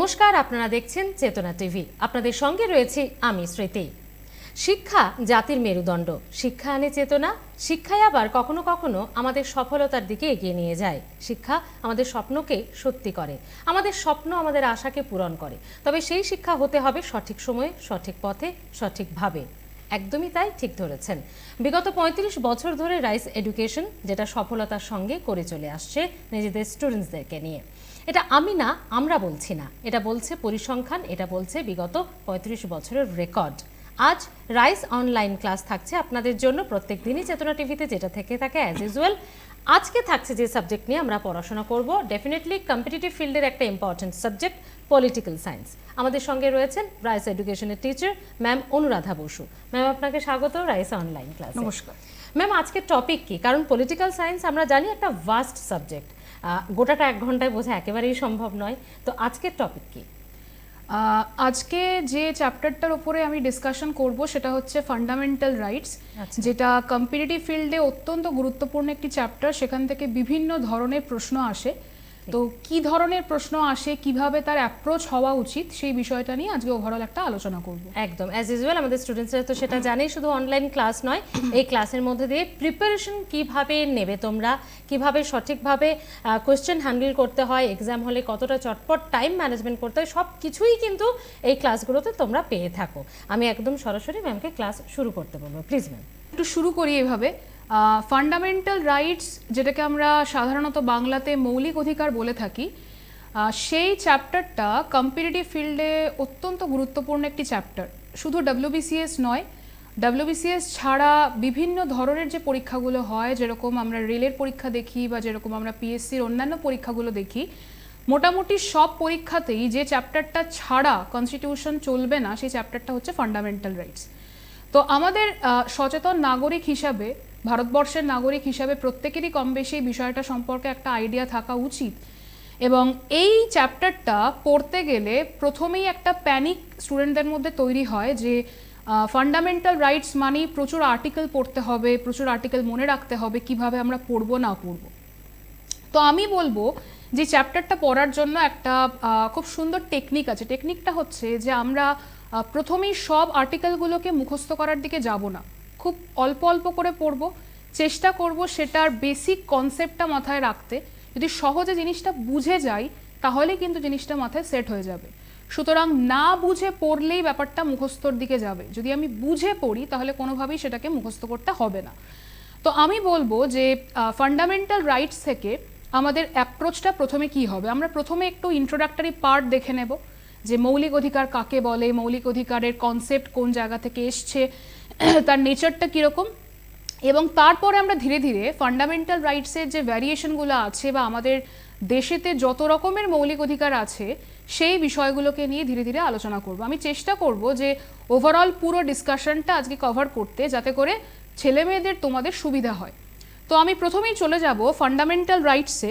নমস্কার, আপনারা দেখছেন চেতনা টিভি। আপনাদের সঙ্গে রয়েছে আমি স্মৃতি। শিক্ষা জাতির মেরুদণ্ড। শিক্ষা আনে চেতনা, শিক্ষায় আবার কখনো কখনো আমাদের সফলতার দিকে এগিয়ে নিয়ে যায়। শিক্ষা আমাদের স্বপ্নকে সত্যি করে, আমাদের স্বপ্ন আমাদের আশাকে পূরণ করে। তবে সেই শিক্ষা হতে হবে সঠিক সময়ে, সঠিক পথে, সঠিকভাবে। একদমই তাই, ঠিক ধরেছেন। বিগত ৩৫ বছর ধরে রাইস এডুকেশন যেটা সফলতার সঙ্গে করে চলে আসছে নিজেদের স্টুডেন্টসদেরকে নিয়ে। এটা আমি না, আমরা বলছি না, এটা বলছে পরিসংখ্যান, এটা বলছে বিগত ৩৫ বছরের রেকর্ড। আজ রাইস অনলাইন ক্লাস থাকছে আপনাদের জন্য প্রত্যেক দিনই চেতনা টিভিতে, যেটা থেকে থাকে অ্যাজ ইউজুয়াল। আজকে থাকছে যে সাবজেক্ট নিয়ে আমরা পড়াশোনা করব, ডেফিনেটলি কম্পিটিটিভ ফিল্ডের একটা ইম্পর্টেন্ট সাবজেক্ট, পলিটিক্যাল সায়েন্স। আমাদের সঙ্গে রয়েছেন রাইস এডুকেশনের teacher ma'am Anuradha Basu. Ma'am, আপনাকে স্বাগত রাইস অনলাইন ক্লাস। নমস্কার ম্যাম, আজকের টপিক কি? কারণ পলিটিক্যাল সায়েন্স আমরা জানি একটা ভাস্ট সাবজেক্ট, গোটাটা 1 ঘন্টায় বোঝা একেবারেই সম্ভব নয়। তো আজকের টপিক কি? আজকে যে চ্যাপ্টারটার উপরে আমি ডিসকাশন করব সেটা হচ্ছে ফান্ডামেন্টাল রাইটস, যেটা কম্পিটিটিভ ফিল্ডে অত্যন্ত গুরুত্বপূর্ণ একটি চ্যাপ্টার। সেখান থেকে বিভিন্ন ধরনের প্রশ্ন আসে। তো কি ধরনের প্রশ্ন আসে, কিভাবে তার অ্যাপ্রোচ হওয়া উচিত, সেই বিষয়টা নিয়ে আজকে ওভারঅল একটা আলোচনা করব। একদম অ্যাজ ইউজুয়াল আমাদের স্টুডেন্টসরা তো সেটা জানেই, শুধু অনলাইন ক্লাস নয়, এই ক্লাসের মধ্যে দিয়ে প্রিপারেশন কিভাবে নেবে তোমরা, কিভাবে সঠিকভাবে কোয়েশ্চেন হ্যান্ডেল করতে হয়, এক্সাম হলে কতটা চটপট টাইম ম্যানেজমেন্ট করতে হয়, সব কিছুই কিন্তু এই ক্লাসগুলোতে তোমরা পেয়ে থাকো। আমি একদম সরাসরি ম্যামকে ক্লাস শুরু করতে বলবো, প্লিজ ম্যাম। একটু শুরু করি এভাবে। ফান্ডামেন্টাল রাইটস, যেটাকে আমরা সাধারণত বাংলাতে মৌলিক অধিকার বলে থাকি, সেই চ্যাপ্টারটা কম্পিটিটিভ ফিল্ডে অত্যন্ত গুরুত্বপূর্ণ একটি চ্যাপ্টার। শুধু WBCS নয়, WBCS ছাড়া বিভিন্ন ধরনের যে পরীক্ষাগুলো হয়, যেরকম আমরা রেলের পরীক্ষা দেখি বা যেরকম আমরা PSCর অন্যান্য পরীক্ষাগুলো দেখি, মোটামুটি সব পরীক্ষাতেই যে চ্যাপ্টারটা ছাড়া কনস্টিটিউশন চলবে না, সেই চ্যাপ্টারটা হচ্ছে ফান্ডামেন্টাল রাইটস। তো আমাদের সচেতন নাগরিক হিসাবে, ভারতবর্ষের নাগরিক হিসাবে প্রত্যেকেরই কম বেশি এই বিষয়টা সম্পর্কে একটা আইডিয়া থাকা উচিত। এবং এই চ্যাপ্টারটা পড়তে গেলে প্রথমেই একটা প্যানিক স্টুডেন্টদের মধ্যে তৈরি হয় যে ফান্ডামেন্টাল রাইটস মানেই প্রচুর আর্টিকেল পড়তে হবে, প্রচুর আর্টিকেল মনে রাখতে হবে, কিভাবে আমরা পড়বো না পড়বো। তো আমি বলবো যে চ্যাপ্টারটা পড়ার জন্য একটা খুব সুন্দর টেকনিক আছে। টেকনিকটা হচ্ছে যে আমরা প্রথমেই সব আর্টিকেলগুলোকে মুখস্থ করার দিকে যাব না, খুব অল্প অল্প করে পড়বো, চেষ্টা করব সেটার বেসিক কনসেপ্টটা মাথায় রাখতে। যদি সহজে জিনিসটা বুঝে যাই তাহলে কিন্তু জিনিসটা মাথায় সেট হয়ে যাবে। সুতরাং না বুঝে পড়লেই ব্যাপারটা মুখস্থর দিকে যাবে। যদি আমি বুঝে পড়ি তাহলে কোনোভাবেই সেটাকে মুখস্থ করতে হবে না। তো আমি বলবো যে ফান্ডামেন্টাল রাইটস থেকে আমাদের অ্যাপ্রোচটা প্রথমে কি হবে। আমরা প্রথমে একটু ইন্ট্রোডাক্টরি পার্ট দেখে নেব, যে মৌলিক অধিকার কাকে বলে, মৌলিক অধিকারের কনসেপ্ট কোন জায়গা থেকে এসছে, তার নেচারটা কীরকম, এবং তারপরে আমরা ধীরে ধীরে ফান্ডামেন্টাল রাইটসের যে ভ্যারিয়েশনগুলো আছে বা আমাদের দেশেতে যত রকমের মৌলিক অধিকার আছে সেই বিষয়গুলোকে নিয়ে ধীরে ধীরে আলোচনা করব। আমি চেষ্টা করব যে ওভারঅল পুরো ডিসকাশনটা আজকে কভার করতে, যাতে করে ছেলে মেয়েদের তোমাদের সুবিধা হয়। তো আমি প্রথমেই চলে যাব ফান্ডামেন্টাল রাইটসে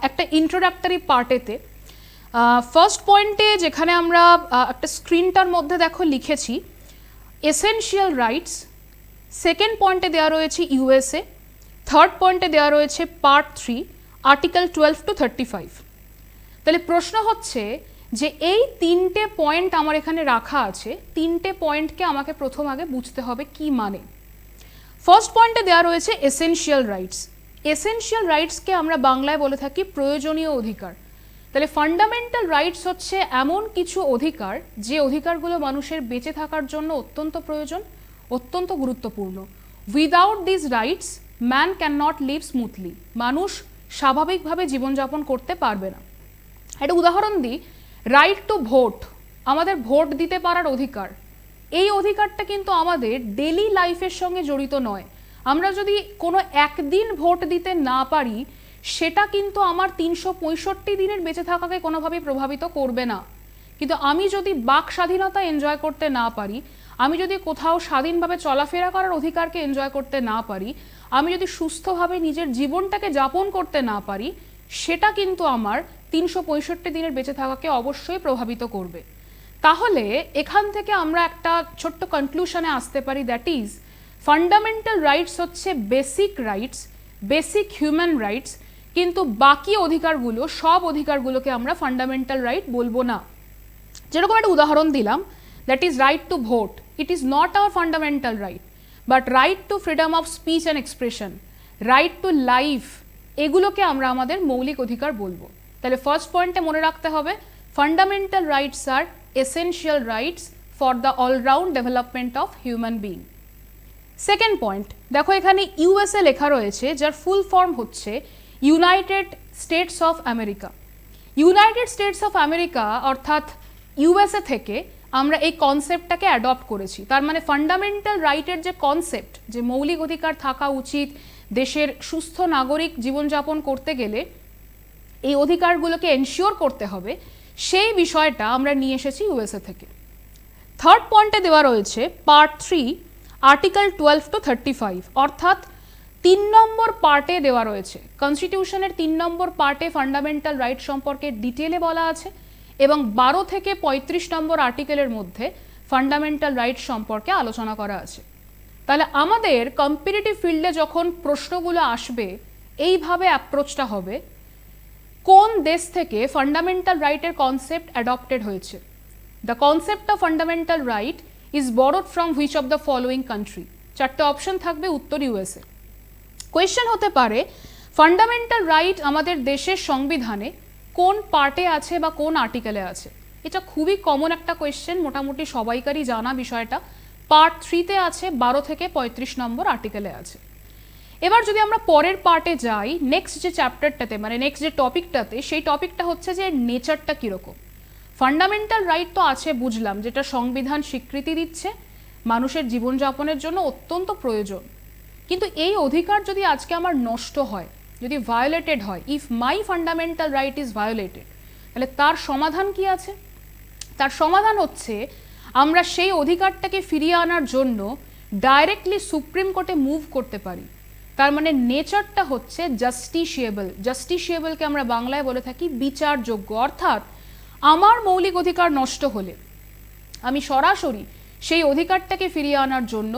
একটা ইন্ট্রোডাক্টরি পার্টেতে। ফার্স্ট পয়েন্টে যেখানে আমরা একটা স্ক্রিনটার মধ্যে দেখো লিখেছি এসেনশিয়াল রাইটস, সেকেন্ড পয়েন্টে দেওয়া রয়েছে USA, থার্ড পয়েন্টে দেওয়া রয়েছে পার্ট 3 আর্টিকেল 12 to 35। তাহলে প্রশ্ন হচ্ছে যে এই 3টে পয়েন্ট আমার এখানে রাখা আছে, 3টে পয়েন্টকে আমাকে প্রথম আগে বুঝতে হবে কি মানে। ফার্স্ট পয়েন্টে দেওয়া রয়েছে এসেনশিয়াল রাইটস। এসেনশিয়াল রাইটসকে আমরা বাংলায় বলে থাকি প্রয়োজনীয় অধিকার। তাহলে ফান্ডামেন্টাল রাইটস হচ্ছে এমন কিছু অধিকার যে অধিকারগুলো মানুষের বেঁচে থাকার জন্য অত্যন্ত প্রয়োজন, অত্যন্ত গুরুত্বপূর্ণ। Without this rights man can not live smoothly. মানুষ স্বাভাবিকভাবে জীবনযাপন করতে পারবে না। একটা উদাহরণ দিই, রাইট টু ভোট, আমাদের ভোট দিতে পারার অধিকার। এই অধিকারটা কিন্তু আমাদের ডেলি লাইফের সঙ্গে জড়িত নয়। আমরা যদি কোনো একদিন ভোট দিতে না পারি, সেটা কিন্তু আমার 365 দিনের বেঁচে থাকাকে কোনোভাবেই প্রভাবিত করবে না। কিন্তু আমি যদি বাক স্বাধীনতা এনজয় করতে না পারি, আমি যদি কোথাও স্বাধীনভাবে চলাফেরা করার অধিকারকে এনজয় করতে না পারি, আমি যদি সুস্থভাবে নিজের জীবনটাকে যাপন করতে না পারি, সেটা কিন্তু আমার 365 দিনের বেঁচে থাকাকে অবশ্যই প্রভাবিত করবে। তাহলে এখান থেকে আমরা একটা ছোট্ট কনক্লুশনে আসতে পারি, দ্যাট ইজ ফান্ডামেন্টাল রাইটস হচ্ছে basic rights, basic human rights, কিন্তু বাকি অধিকারগুলো, সব অধিকারগুলোকে আমরা ফান্ডামেন্টাল রাইট বলবো না। যেরকম একটা উদাহরণ দিলাম, that is right to vote, it is not our fundamental right, but right two freedom of speech and expression, right to life, এগুলোকে আমরা আমাদের মৌলিক অধিকার বলবো। তাহলে ফার্স্ট পয়েন্টে মনে রাখতে হবে, ফান্ডামেন্টাল রাইটস আর essential rights for the all round development of human being. Second point, দেখো এখানে ইউএসএ লেখা রয়েছে, যার ফুল ফর্ম হচ্ছে United States of America. United States of America অর্থাৎ ইউএসএ থেকে আমরা এই কনসেপ্টটাকে অ্যাডপ্ট করেছি। তার মানে ফান্ডামেন্টাল রাইটের যে কনসেপ্ট, যে মৌলিক অধিকার থাকা উচিত দেশের সুস্থ নাগরিক জীবনযাপন করতে গেলে এই অধিকারগুলোকে এনশিওর করতে হবে, সেই বিষয়টা আমরা নিয়ে এসেছি ইউএসএ থেকে। থার্ড পয়েন্টে দেওয়া রয়েছে পার্ট 3 আর্টিকেল 12 to 35, অর্থাৎ 3 নম্বর পার্টে দেওয়া রয়েছে। কনস্টিটিউশনের 3 নম্বর পার্টে ফান্ডামেন্টাল রাইট সম্পর্কে ডিটেলে বলা আছে এবং 12 থেকে 35 নম্বর আর্টিকেলের মধ্যে ফান্ডামেন্টাল রাইট সম্পর্কে আলোচনা করা আছে। তাহলে আমাদের কম্পিটিটিভ ফিল্ডে যখন প্রশ্নগুলো আসবে, এইভাবে অ্যাপ্রোচটা হবে, কোন দেশ থেকে ফান্ডামেন্টাল রাইটের কনসেপ্ট অ্যাডপ্টেড হয়েছে। The concept of fundamental right is borrowed from which of the following country. 4টে অপশন থাকবে, উত্তর ইউএসএ। কোয়েশ্চেন হতে পারে, ফান্ডামেন্টাল রাইট আমাদের দেশের সংবিধানে কোন পার্টে আছে বা কোন আর্টিকেলে আছে। এটা খুবই কমন একটা কোয়েশ্চেন, মোটামুটি সবাইকারই জানা বিষয়টা। পার্ট 3-তে আছে, 12 থেকে 35 নম্বর আর্টিকেলে আছে। এবার যদি আমরা পরের পার্টে যাই, নেক্সট যে চ্যাপ্টারটাতে, মানে নেক্সট যে টপিকটাতে, সেই টপিকটা হচ্ছে যে নেচারটা কীরকম। ফান্ডামেন্টাল রাইট তো আছে বুঝলাম, যেটা সংবিধান স্বীকৃতি দিচ্ছে, মানুষের জীবনযাপনের জন্য অত্যন্ত প্রয়োজন। কিন্তু এই অধিকার যদি আজকে আমার নষ্ট হয়, যদি ভায়োলেটেড হয়, if my fundamental right is violated, তাহলে তার সমাধান কি আছে? তার সমাধান হচ্ছে আমরা সেই অধিকারটাকে ফিরিয়ে আনার জন্য ডাইরেক্টলি সুপ্রিম কোর্টে মুভ করতে পারি। তার মানে নেচারটা হচ্ছে জাস্টিসিয়েবল। জাস্টিসিয়েবলকে আমরা বাংলায় বলে থাকি বিচারযোগ্য। অর্থাৎ আমার মৌলিক অধিকার নষ্ট হলে আমি সরাসরি সেই অধিকারটাকে ফিরিয়ে আনার জন্য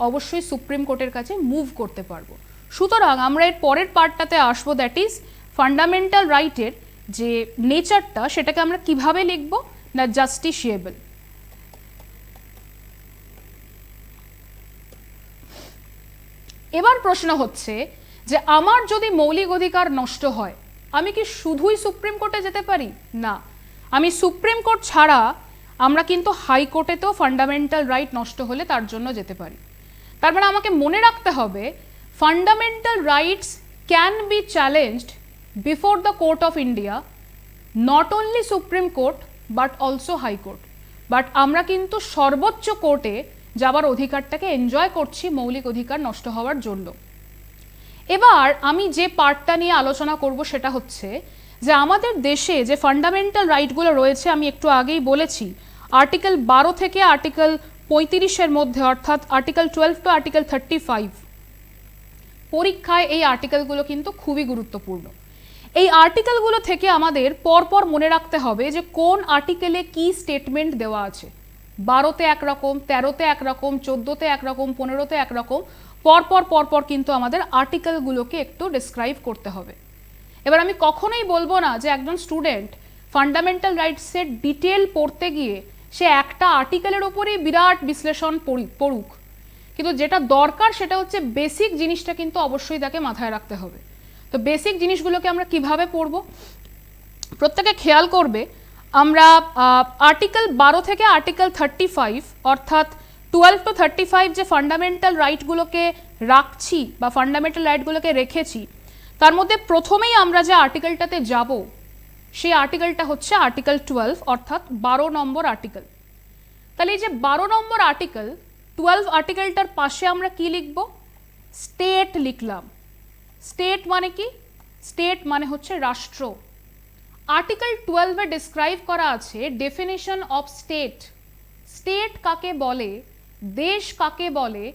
অবশ্যই সুপ্রিম কোর্টের কাছে মুভ করতে পারবো। সুতরাং আমরা এর পরের পার্টটাতে আসবো, দ্যাট ইজ ফান্ডামেন্টাল রাইটের যে নেচারটা, সেটাকে আমরা কিভাবে লিখব না জাস্টিসিয়েবল। এবার প্রশ্ন হচ্ছে যে আমার যদি মৌলিক অধিকার নষ্ট হয়, আমি কি শুধুই সুপ্রিম কোর্টে যেতে পারি? না, আমি সুপ্রিম কোর্ট ছাড়া আমরা কিন্তু হাইকোর্টেতেও ফান্ডামেন্টাল রাইট নষ্ট হলে তার জন্য যেতে পারি। তার মানে আমাকে মনে রাখতে হবে, fundamental rights can be challenged before the court of India, not only supreme court but also high court. But আমরা কিন্তু সর্বোচ্চ কোর্টে যাবার অধিকারটাকে এনজয় করছি মৌলিক অধিকার নষ্ট হওয়ার জন্য। এবার আমি যে পার্টটা নিয়ে আলোচনা করব সেটা হচ্ছে যে আমাদের দেশে যে ফান্ডামেন্টাল রাইটগুলো রয়েছে, আমি একটু আগেই বলেছি, আর্টিকেল 12 থেকে আর্টিকেল 35-এর মধ্যে, অর্থাৎ আর্টিকেল 12 টু আর্টিকেল 35, পরীক্ষায় এই আর্টিকেলগুলো কিন্তু খুবই গুরুত্বপূর্ণ। এই আর্টিকেলগুলো থেকে আমাদের পরপর মনে রাখতে হবে যে কোন আর্টিকেলে কি স্টেটমেন্ট দেওয়া আছে। 12-তে একরকম, 13-তে একরকম, 14-তে একরকম, 15-তে একরকম, পরপর কিন্তু আমাদের আর্টিকেলগুলোকে একটু ডিসক্রাইব করতে হবে। এবার আমি কখনোই বলবো না যে একজন স্টুডেন্ট ফান্ডামেন্টাল রাইটসের ডিটেল পড়তে গিয়ে সে একটা আর্টিকেলের ওপরেই বিরাট বিশ্লেষণ পড়ুক, কিন্তু যেটা দরকার সেটা হচ্ছে বেসিক জিনিসটা কিন্তু অবশ্যই তাকে মাথায় রাখতে হবে। তো বেসিক জিনিসগুলোকে আমরা কিভাবে পড়ব, প্রত্যেকে খেয়াল করবে, আমরা আর্টিকেল 12 থেকে আর্টিকেল 35, অর্থাৎ 12 to 35 যে ফান্ডামেন্টাল রাইটগুলোকে রাখছি বা ফান্ডামেন্টাল রাইটগুলোকে রেখেছি, তার মধ্যে প্রথমেই আমরা যে আর্টিকেলটাতে যাব সেই আর্টিকেলটা হচ্ছে আর্টিকেল 12, অর্থাৎ 12 নম্বর আর্টিকেল। তাহলে এই যে 12 নম্বর আর্টিকেল, 12 আর্টিকেলটার পাশে আমরা কি লিখব? স্টেট লিখলাম। স্টেট মানে কি? স্টেট মানে হচ্ছে রাষ্ট্র। আর্টিকেল 12-এ ডিসক্রাইব করা আছে ডেফিনেশন অফ স্টেট। স্টেট কাকে বলে, দেশ কাকে বলে,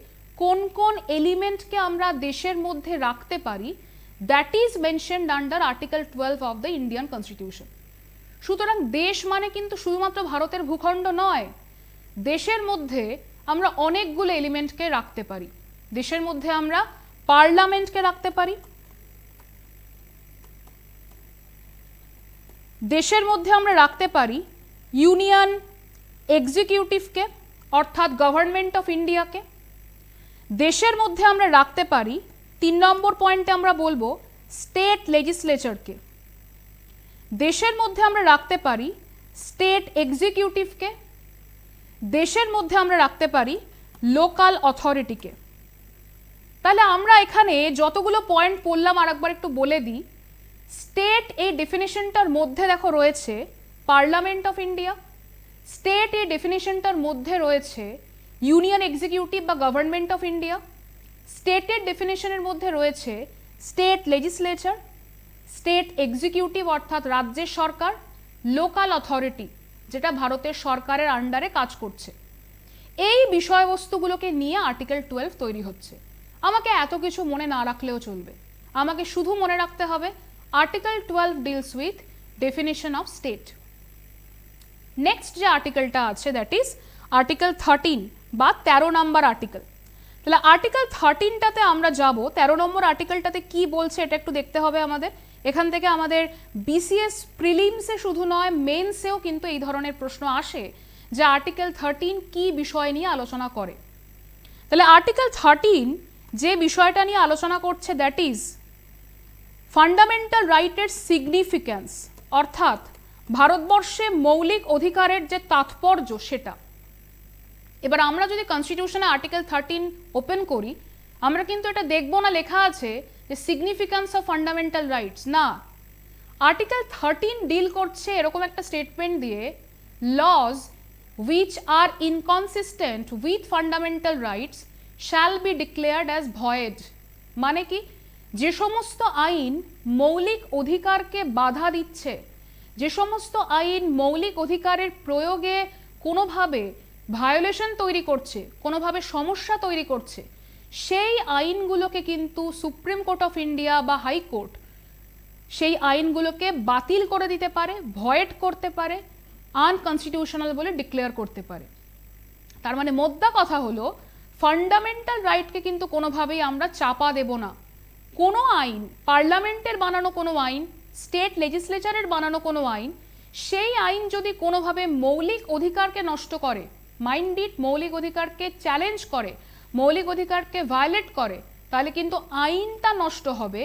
কোন কোন এলিমেন্টকে আমরা দেশের মধ্যে রাখতে পারি, that is mentioned under article 12 of the Indian constitution. সুতরাং দেশ মানে কিন্তু শুধুমাত্র ভারতের ভূখণ্ড নয়, দেশের মধ্যে আমরা অনেকগুলো এলিমেন্টকে রাখতে পারি। দেশের মধ্যে আমরা পার্লামেন্টকে রাখতে পারি, দেশের মধ্যে আমরা রাখতে পারি ইউনিয়ন এক্সিকিউটিভকে অর্থাৎ গভর্নমেন্ট অফ ইন্ডিয়াকে। দেশের মধ্যে আমরা রাখতে পারি 3 নম্বর পয়েন্টে আমরা বলবো স্টেট লেজিসলেচারকে। দেশের মধ্যে আমরা রাখতে পারি স্টেট এক্সিকিউটিভকে। দেশের মধ্যে আমরা রাখতে পারি লোকাল অথরিটিকে। তাহলে আমরা এখানে যতগুলো পয়েন্ট পড়লাম আরেকবার একটু বলে দিই। স্টেট এই ডেফিনেশনটার মধ্যে দেখো রয়েছে পার্লামেন্ট অফ ইন্ডিয়া, স্টেট এই ডেফিনেশনটার মধ্যে রয়েছে ইউনিয়ন এক্সিকিউটিভ বা গভর্নমেন্ট অফ ইন্ডিয়া, স্টেটের ডেফিনেশনের মধ্যে রয়েছে স্টেট লেজিসলেচার, স্টেট এক্সিকিউটিভ অর্থাৎ রাজ্যের সরকার, লোকাল অথরিটি যেটা ভারতের সরকারের আন্ডারে কাজ করছে। এই বিষয়বস্তুগুলোকে নিয়ে আর্টিকেল 12 তৈরি হচ্ছে। আমাকে এত কিছু মনে না রাখলেও চলবে, আমাকে শুধু মনে রাখতে হবে article 12 deals with definition of state. Next যে আর্টিকেলটা আছে দ্যাট ইজ আর্টিকেল 13 বা 13 নম্বর আর্টিকেল। তাহলে আর্টিকেল 13টাতে আমরা যাব। 13 নম্বর আর্টিকেলটাতে কি বলছে এটা একটু দেখতে হবে আমাদের। এখান থেকে আমাদের বিসিএস প্রিলিমসে শুধু নয় মেন্সেও কিন্তু এই ধরনের প্রশ্ন আসে যে আর্টিকেল 13 কি বিষয় নিয়ে আলোচনা করে। তাহলে আর্টিকেল 13 যে বিষয়টা নিয়ে আলোচনা করছে দ্যাট ইজ ফান্ডামেন্টাল রাইটের সিগনিফিক্যান্স, অর্থাৎ ভারতবর্ষে মৌলিক অধিকারের যে তাৎপর্য সেটা। এবার আমরা যদি কনস্টিটিউশনে আর্টিকেল 13 ওপেন করি আমরা কিন্তু এটা দেখব না লেখা আছে যে সিগনিফিক্যান্স অফ ফান্ডামেন্টাল রাইটস, না। আর্টিকেল 13 ডিল করছে এরকম একটা স্টেটমেন্ট দিয়ে, lodge which are inconsistent with fundamental rights shall be declared as void। মানে কি, যে সমস্ত আইন মৌলিক অধিকারকে বাধা দিচ্ছে, যে সমস্ত আইন মৌলিক অধিকারের প্রয়োগে কোনোভাবে ভায়োলেশন তৈরি করছে, কোনোভাবে সমস্যা তৈরি করছে, সেই আইনগুলোকে কিন্তু সুপ্রিম কোর্ট অফ ইন্ডিয়া বা হাইকোর্ট সেই আইনগুলোকে বাতিল করে দিতে পারে, ভয়েড করতে পারে, আনকনস্টিটিউশনাল বলে ডিক্লেয়ার করতে পারে। তার মানে মোদ্দা কথা হলো ফান্ডামেন্টাল রাইটকে কিন্তু কোনোভাবেই আমরা চাপা দেব না। কোনো আইন, পার্লামেন্টের বানানো কোনো আইন, স্টেট লেজিসলেচারের বানানো কোনো আইন, সেই আইন যদি কোনোভাবে মৌলিক অধিকারকে নষ্ট করে, মাইন্ড ইট, মৌলিক অধিকারকে চ্যালেঞ্জ করে, মৌলিক অধিকারকে ভায়োলেট করে, তাহলে কিন্তু আইনটা নষ্ট হবে,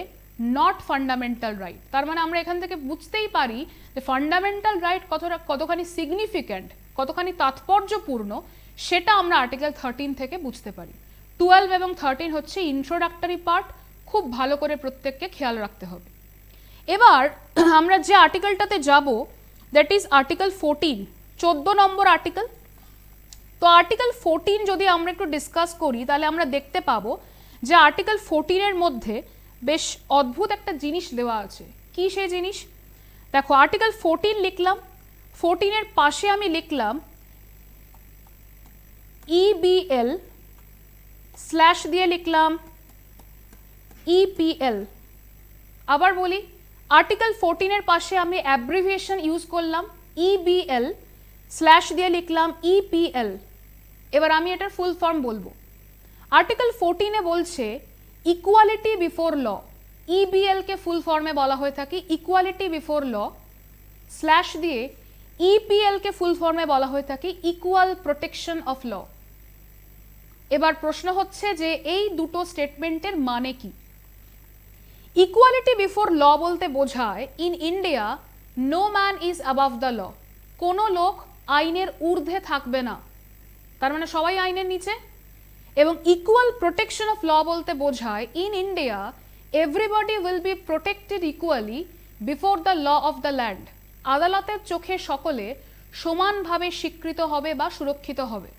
নট ফান্ডামেন্টাল রাইট। তার মানে আমরা এখান থেকে বুঝতেই পারি যে ফান্ডামেন্টাল রাইট কতখানি সিগনিফিক্যান্ট, কতখানি তাৎপর্যপূর্ণ, সেটা আমরা আর্টিকেল 13 থেকে বুঝতে পারি। 12 এবং 13 হচ্ছে ইন্ট্রোডাক্টরি পার্ট, খুব ভালো করে প্রত্যেককে খেয়াল রাখতে হবে। এবার আমরা যে আর্টিকেলটাতে যাব that is article 14, 14 number article. তো আর্টিকেল 14 যদি আমরা একটু ডিসকাস করি তাহলে আমরা দেখতে পাবো যে আর্টিকেল 14 এর মধ্যে বেশ অদ্ভুত একটা জিনিস দেওয়া আছে। কি সেই জিনিস? দেখো আর্টিকেল 14 লিখলাম, 14 এর পাশে আমি লিখলাম ইবিএল স্ল্যাশ দিয়ে লিখলাম ইপিএল। আবার বলি, আর্টিকেল 14 এর পাশে আমি অ্যাব্রিভিয়েশন ইউজ করলাম ইবিএল স্ল্যাশ দিয়ে লিখলাম ইপিএল। এবার আমি এটার ফুল ফর্ম বলবো। আর্টিকেল 14 এ বলছে ইকুয়ালিটি বিফোর ল, ইবিএল কে ফুল ফর্মে বলা হয়ে থাকে ইকুয়ালিটি বিফোর ল, স্ল্যাশ দিয়ে ইপিএল কে ফুল ফর্মে বলা হয়ে থাকে ইকুয়াল প্রোটেকশন অফ ল। এবার প্রশ্ন হচ্ছে যে এই দুটো স্টেটমেন্টের মানে কি? ইকুয়ালিটি বিফোর ল বলতে বোঝায় in India no man is above the law, কোনো লোক আইনের ঊর্ধ্বে থাকবে না, তার মানে সবাই আইনের নিচে। এবং ইকুয়াল প্রোটেকশন অফ ল বলতে বোঝায় in India everybody will be protected equally before the law of the land, আদালতের চোখে সকলে সমানভাবে স্বীকৃত হবে বা সুরক্ষিত হবে।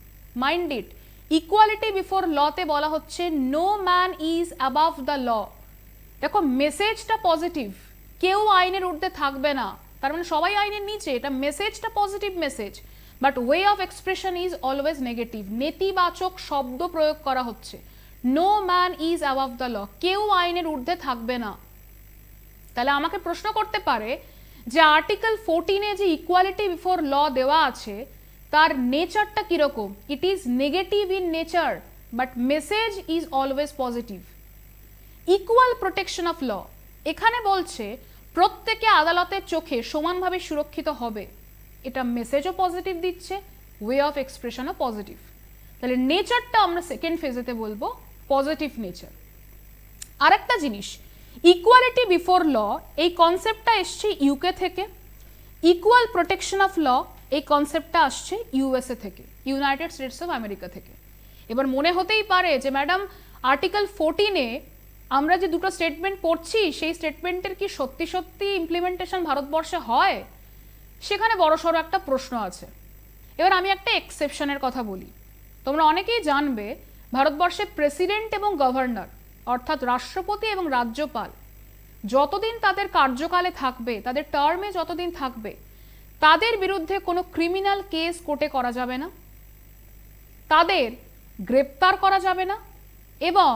মাইন্ড ইট, ইকুয়ালিটি বিফোর লতে বলা হচ্ছে no man is above the law. দেখো মেসেজটা পজিটিভ, কেউ আইনের ঊর্ধ্বে থাকবে না, তার মানে সবাই আইনের নিচে, এটা মেসেজটা positive message, but way of expression is always negative, নেতিবাচক শব্দ প্রয়োগ করা হচ্ছে। No man is above the law, কেউ আইনের ঊর্ধ্বে থাকবে না। তাহলে আমাকে প্রশ্ন করতে পারে যে আর্টিকেল 14 এ যে ইকুয়ালিটি বিফোর ল দেওয়া আছে তার নেচারটা কিরকম? It is negative in nature but message is always positive. Equal protection of law, এখানে বলছে প্রত্যেকে আদালতের চোখে সমানভাবে সুরক্ষিত হবে, এটা মেসেজও পজিটিভ দিচ্ছে, ওয়ে অফ এক্সপ্রেশনও পজিটিভ। তাহলে নেচারটা আমরা সেকেন্ড ফেজেতে বলবো পজিটিভ নেচার। আরেকটা জিনিস, ইকুয়ালিটি বিফোর ল, এই কনসেপ্টটা এসছে ইউকে থেকে। ইকুয়াল প্রোটেকশন অফ ল, এই কনসেপ্টটা আসছে ইউএসএ থেকে, ইউনাইটেড স্টেটস অফ আমেরিকা থেকে। এবার মনে হতেই পারে যে ম্যাডাম আর্টিকেল 14-এ আমরা যে দুটো স্টেটমেন্ট পড়ছি সেই স্টেটমেন্টের কি সত্যি সত্যি ইমপ্লিমেন্টেশন ভারতবর্ষে হয়? সেখানে বড়সড় একটা প্রশ্ন আছে। এবার আমি একটা এক্সেপশনের কথা বলি। তোমরা অনেকেই জানবে ভারতবর্ষে প্রেসিডেন্ট এবং গভর্নর অর্থাৎ রাষ্ট্রপতি এবং রাজ্যপাল যতদিন তাদের কার্যকালে থাকবে, তাদের টার্মে যতদিন থাকবে, তাদের বিরুদ্ধে কোনো ক্রিমিনাল কেস কোর্টে করা যাবে না, তাদের গ্রেপ্তার করা যাবে না, এবং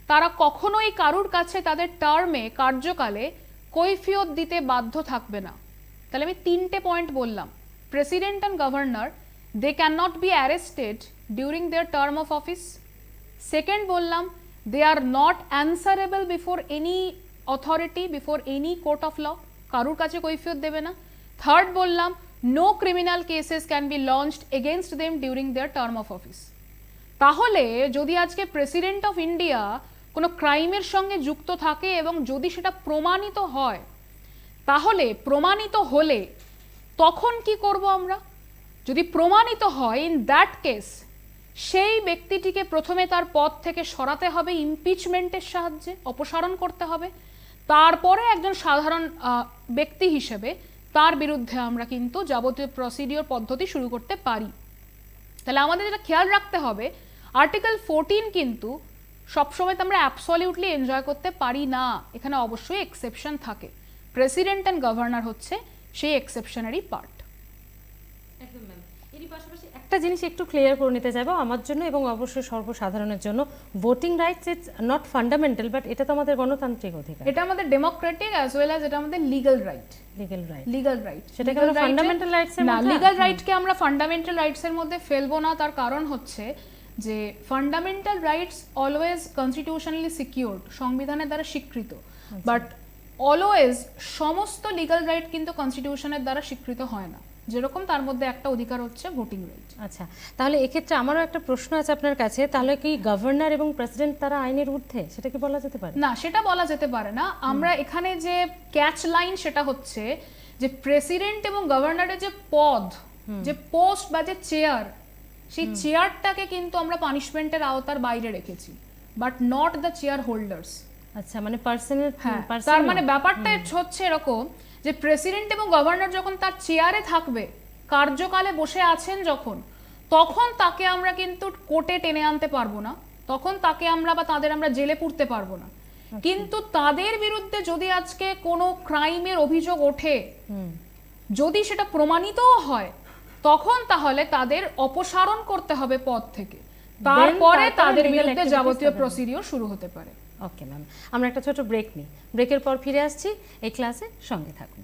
তারা কখনোই কারুর কাছে তাদের টার্মে কার্যকালে কৈফিয়ত দিতে বাধ্য থাকবে না। তাহলে আমি তিনটে পয়েন্ট বললাম। President and governor, they can not be arrested during their term of office. Second বললাম, they are not answerable before any authority, before any court of law, কারুর কাছে কৈফিয়ত দেবে না। থার্ড বললাম, no criminal cases can be launched against them during their term of office. তাহলে যদি আজকে প্রেসিডেন্ট অফ ইন্ডিয়া কোনো ক্রাইমের সঙ্গে যুক্ত থাকে এবং যদি সেটা প্রমাণিত হয়, তাহলে প্রমাণিত হলে তখন কি করব আমরা? যদি প্রমাণিত হয়, ইন দ্যাট কেস সেই ব্যক্তিটিকে প্রথমে তার পদ থেকে সরাতে হবে ইমপিচমেন্টের সাহায্যে, অপসারণ করতে হবে। তারপরে একজন সাধারণ ব্যক্তি হিসেবে তার বিরুদ্ধে আমরা কিন্তু যাবতীয় প্রসিডিওর পদ্ধতি শুরু করতে পারি। তাহলে আমাদের যেটা খেয়াল রাখতে হবে, আর্টিকেল 14 কিন্তু সবসময় তো আমরা অ্যাবসলিউটলি এনজয় করতে পারি না, এখানে অবশ্যই এক্সেপশন থাকে। প্রেসিডেন্ট অ্যান্ড গভর্নর হচ্ছে সেই এক্সেপশনারি পার্ট। একদম ম্যাম, এরই পাশাপাশি একটা জিনিস একটু ক্লিয়ার করে নিতে যাবো আমার জন্য এবং অবশ্যই সর্বসাধারণের জন্য। Voting rights is not fundamental, but এটা তো আমাদের গণতান্ত্রিক অধিকার, এটা আমাদের ডেমোক্রেটিক অ্যাজ ওয়েল অ্যাজ এটা আমাদের legal right. Legal right, legal right, সেটাকে আমরা ফান্ডামেন্টাল রাইটস এর না, মধ্যে লিগ্যাল রাইটকে আমরা ফান্ডামেন্টাল রাইটস এর মধ্যে ফেলবো না। তার কারণ হচ্ছে যে fundamental rights always constitutionally secured, সংবিধানের দ্বারা স্বীকৃত, বাট অলওয়েজ সমস্ত লিগ্যাল রাইট কিন্তু কনস্টিটিউশনের দ্বারা স্বীকৃত হয় না। যেরকম তার মধ্যে একটা অধিকার হচ্ছে ভোটিং রাইট। আচ্ছা, তাহলে এক্ষেত্রে আমারও একটা প্রশ্ন আছে আপনার কাছে, তাহলে কি গভর্নর এবং প্রেসিডেন্ট তারা আইনের ঊর্ধ্বে, সেটা কি বলা যেতে পারে? না, সেটা বলা যেতে পারে না। আমরা এখানে যে ক্যাচ লাইন সেটা হচ্ছে যে প্রেসিডেন্ট এবং গভর্নরের যে পদ, যে পোস্ট বা যে চেয়ার, সেই চেয়ারটাকে কিন্তু আমরা পানিশমেন্টের আওতার বাইরে রেখেছি, but not the chair holders. আচ্ছা, মানে পার্সনের, তার মানে ব্যাপারটা হচ্ছে এরকম যে প্রেসিডেন্ট এবং গভর্নর যখন তার চেয়ারে থাকবে, কার্যকালে বসে আছেন যখন, তখন তাকে আমরা কিন্তু কোর্টে টেনে আনতে পারবো না, তখন তাকে আমরা বা তাদের আমরা জেলে পুরতে পারবো না। কিন্তু তাদের বিরুদ্ধে যদি আজকে কোনো ক্রাইমের অভিযোগ ওঠে, যদি সেটা প্রমাণিতও হয়, তখন তাহলে তাদের অপসারণ করতে হবে পদ থেকে, তারপরে তাদের বিরুদ্ধে যাবতীয় প্রসিডিওর শুরু হতে পারে। ওকে ম্যাম, আমরা একটা ছোট ব্রেক নিই, ব্রেকের পর ফিরে আসছি। এই ক্লাসে সঙ্গে থাকুন।